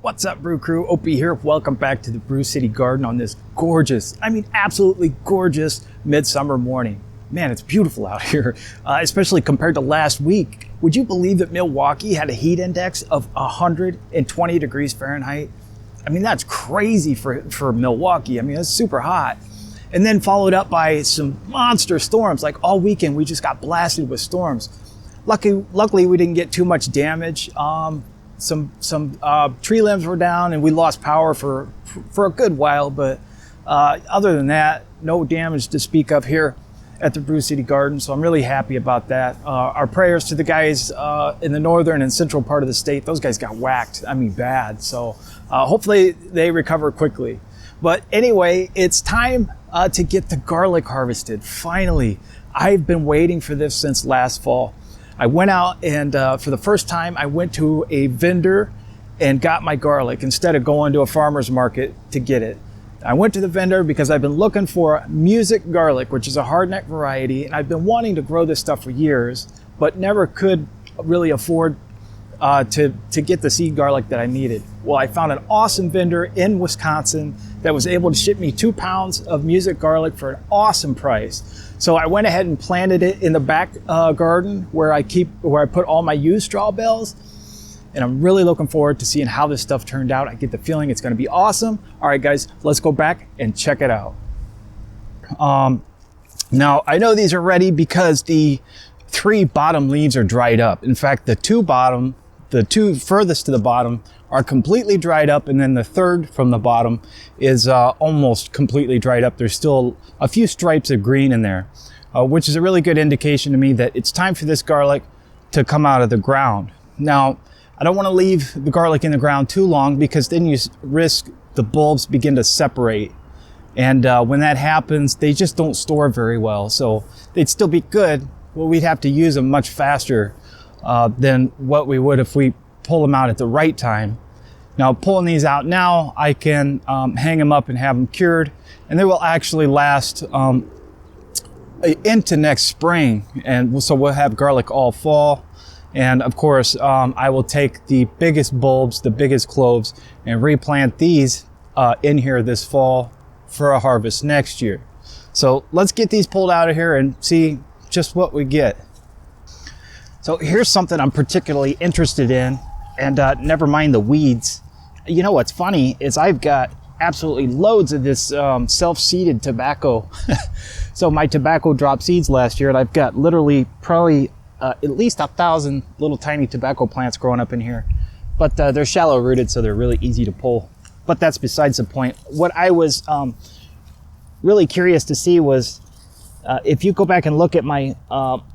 What's up, Brew Crew? Opie here. Welcome back to the Brew City Garden on this gorgeous, absolutely gorgeous midsummer morning. Man, it's beautiful out here, especially compared to last week. Would you believe that Milwaukee had a heat index of 120 degrees Fahrenheit? That's crazy for Milwaukee. It's super hot. And then followed up by some monster storms. Like all weekend, we just got blasted with storms. Luckily, we didn't get too much damage. Some tree limbs were down and we lost power for a good while, but other than that, no damage to speak of here at the Brew City Garden, so I'm really happy about that. Our prayers to the guys in the northern and central part of the state. Those guys got whacked, bad, so hopefully they recover quickly. But anyway, it's time to get the garlic harvested, finally. I've been waiting for this since last fall. I went out and for the first time, I went to a vendor and got my garlic instead of going to a farmer's market to get it. I went to the vendor because I've been looking for music garlic, which is a hardneck variety, and I've been wanting to grow this stuff for years, but never could really afford to get the seed garlic that I needed. Well, I found an awesome vendor in Wisconsin that was able to ship me 2 pounds of music garlic for an awesome price. So I went ahead and planted it in the back garden where I put all my used straw bales. And I'm really looking forward to seeing how this stuff turned out. I get the feeling it's going to be awesome. All right, guys, let's go back and check it out. Now, I know these are ready because the 3 bottom leaves are dried up. In fact, the two furthest to the bottom are completely dried up, and then the third from the bottom is almost completely dried up. There's still a few stripes of green in there, which is a really good indication to me that it's time for this garlic to come out of the ground. Now, I don't want to leave the garlic in the ground too long because then you risk the bulbs begin to separate. And when that happens, they just don't store very well. So they'd still be good, but we'd have to use them much faster than what we would if we pull them out at the right time. Now, pulling these out now, I can hang them up and have them cured, and they will actually last into next spring. And so we'll have garlic all fall. And of course, I will take the biggest bulbs, the biggest cloves, and replant these in here this fall for a harvest next year. So let's get these pulled out of here and see just what we get. So here's something I'm particularly interested in, and never mind the weeds. You know what's funny is I've got absolutely loads of this self-seeded tobacco. So my tobacco dropped seeds last year, and I've got literally probably at least 1,000 little tiny tobacco plants growing up in here. But they're shallow rooted, so they're really easy to pull. But that's besides the point. What I was really curious to see was if you go back and look at my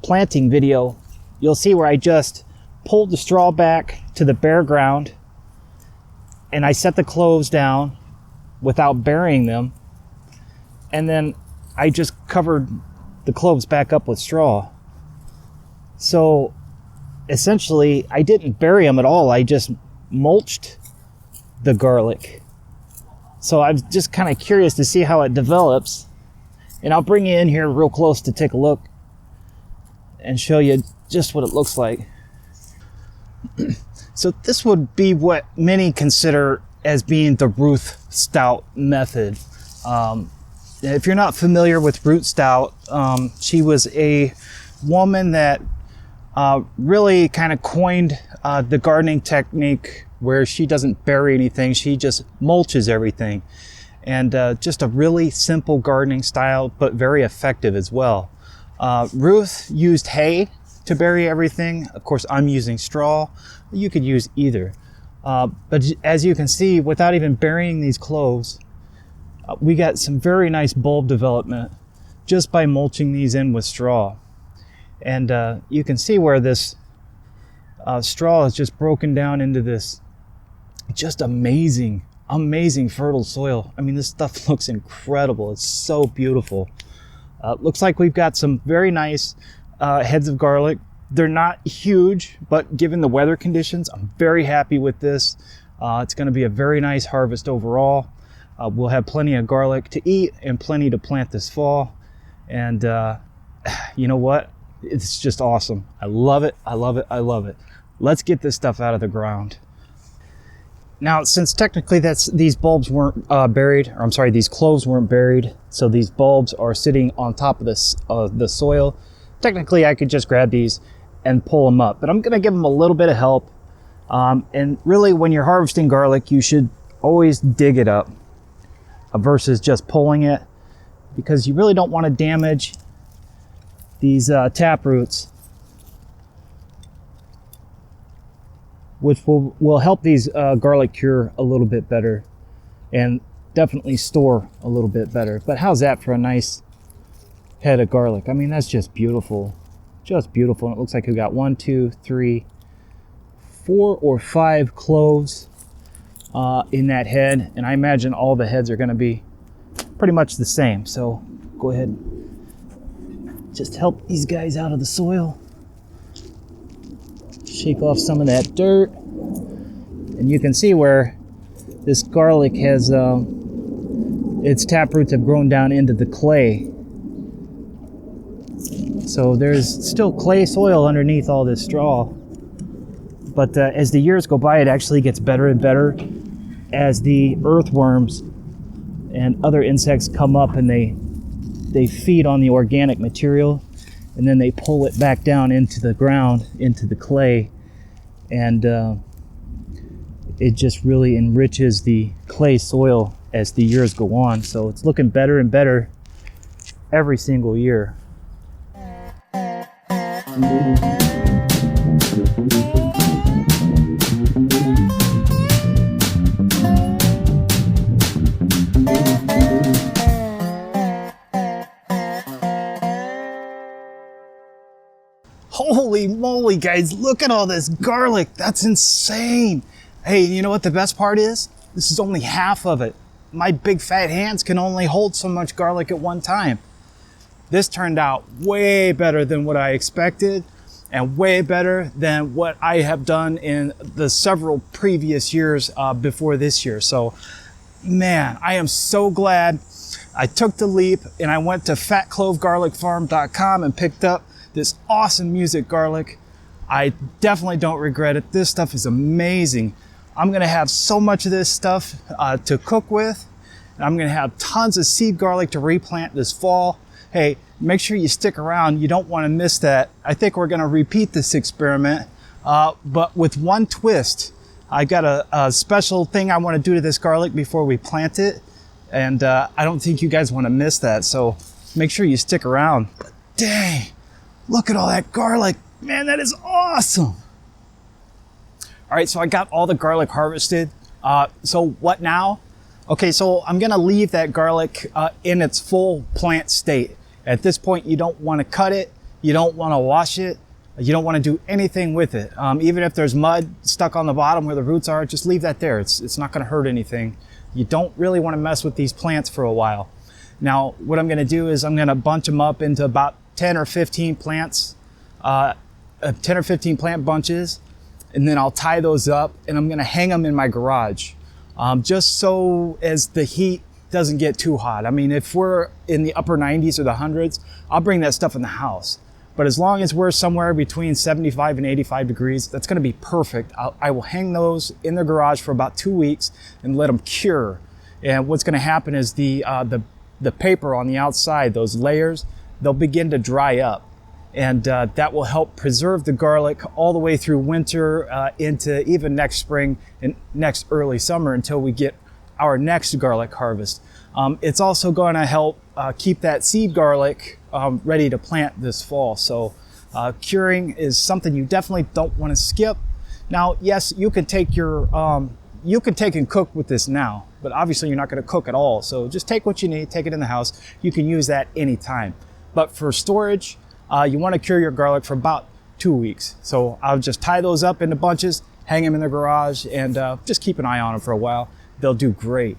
planting video, you'll see where I just pulled the straw back to the bare ground and I set the cloves down without burying them. And then I just covered the cloves back up with straw. So essentially, I didn't bury them at all. I just mulched the garlic. So I'm just kind of curious to see how it develops. And I'll bring you in here real close to take a look and show you just what it looks like. So this would be what many consider as being the Ruth Stout method. If you're not familiar with Ruth Stout, she was a woman that really kind of coined the gardening technique where she doesn't bury anything, she just mulches everything. And just a really simple gardening style, but very effective as well. Ruth used hay to bury everything. Of course, I'm using straw. You could use either. But as you can see, without even burying these cloves, we got some very nice bulb development just by mulching these in with straw. And you can see where this straw is just broken down into this just amazing fertile soil. This stuff looks incredible. It's so beautiful. Looks like we've got some very nice heads of garlic. They're not huge, but given the weather conditions, I'm very happy with this. It's going to be a very nice harvest overall. We'll have plenty of garlic to eat and plenty to plant this fall. And you know what? It's just awesome. I love it. I love it. I love it. Let's get this stuff out of the ground. Now, since technically these bulbs weren't buried, or I'm sorry, these cloves weren't buried, so these bulbs are sitting on top of the soil. Technically, I could just grab these and pull them up, but I'm gonna give them a little bit of help. And really, when you're harvesting garlic, you should always dig it up versus just pulling it, because you really don't want to damage these tap roots, which will help these garlic cure a little bit better and definitely store a little bit better. But how's that for a nice head of garlic? I mean, that's just beautiful. Just beautiful. And it looks like we got 1, 2, 3, 4 or 5 cloves in that head. And I imagine all the heads are going to be pretty much the same. So go ahead and just help these guys out of the soil. Shake off some of that dirt, and you can see where this garlic has its taproots have grown down into the clay. So there's still clay soil underneath all this straw, but as the years go by, it actually gets better and better as the earthworms and other insects come up and they feed on the organic material, and then they pull it back down into the ground, into the clay, and it just really enriches the clay soil as the years go on. So it's looking better and better every single year. Holy moly, guys, look at all this garlic. That's insane. Hey, you know what the best part is? This is only half of it. My big fat hands can only hold so much garlic at one time. This turned out way better than what I expected, and way better than what I have done in the several previous years before this year. So, man, I am so glad I took the leap and I went to fatclovegarlicfarm.com and picked up this awesome music garlic. I definitely don't regret it. This stuff is amazing. I'm gonna have so much of this stuff to cook with. And I'm gonna have tons of seed garlic to replant this fall. Hey, make sure you stick around. You don't wanna miss that. I think we're gonna repeat this experiment, but with one twist. I got a special thing I wanna do to this garlic before we plant it. And I don't think you guys wanna miss that. So make sure you stick around. But dang. Look at all that garlic. Man, that is awesome. All right, so I got all the garlic harvested. So what now? Okay, so I'm gonna leave that garlic in its full plant state. At this point, you don't wanna cut it. You don't wanna wash it. You don't wanna do anything with it. Even if there's mud stuck on the bottom where the roots are, just leave that there. It's not gonna hurt anything. You don't really wanna mess with these plants for a while. Now, what I'm gonna do is I'm gonna bunch them up into about 10 or 15 plants, 10 or 15 plant bunches, and then I'll tie those up and I'm gonna hang them in my garage, just so as the heat doesn't get too hot. I mean, if we're in the upper 90s or the hundreds, I'll bring that stuff in the house. But as long as we're somewhere between 75 and 85 degrees, that's gonna be perfect. I will hang those in the garage for about 2 weeks and let them cure. And what's gonna happen is the paper on the outside, those layers, they'll begin to dry up, and that will help preserve the garlic all the way through winter into even next spring and next early summer until we get our next garlic harvest. It's also going to help keep that seed garlic ready to plant this fall. So curing is something you definitely don't want to skip. Now, yes, you can take and cook with this now, but obviously you're not going to cook at all. So just take what you need, take it in the house. You can use that anytime. But for storage, you want to cure your garlic for about 2 weeks. So I'll just tie those up into bunches, hang them in the garage, and just keep an eye on them for a while. They'll do great.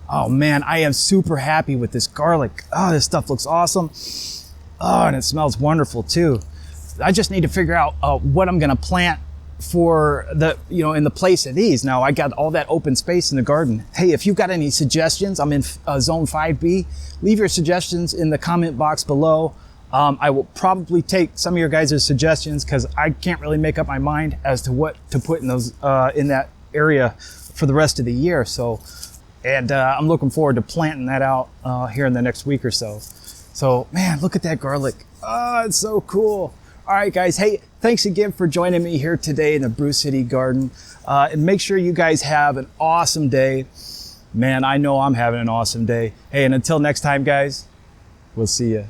Oh man, I am super happy with this garlic. Oh, this stuff looks awesome. Oh, and it smells wonderful too. I just need to figure out what I'm gonna plant for in the place of these. Now I got all that open space in the garden. Hey, if you've got any suggestions, I'm in zone 5B. Leave your suggestions in the comment box below. I will probably take some of your guys' suggestions because I can't really make up my mind as to what to put in those in that area for the rest of the year. So, and I'm looking forward to planting that out here in the next week or so. So, man, look at that garlic. Oh, it's so cool. All right, guys. Hey, thanks again for joining me here today in the Brew City Garden. And make sure you guys have an awesome day. Man, I know I'm having an awesome day. Hey, and until next time, guys, we'll see you.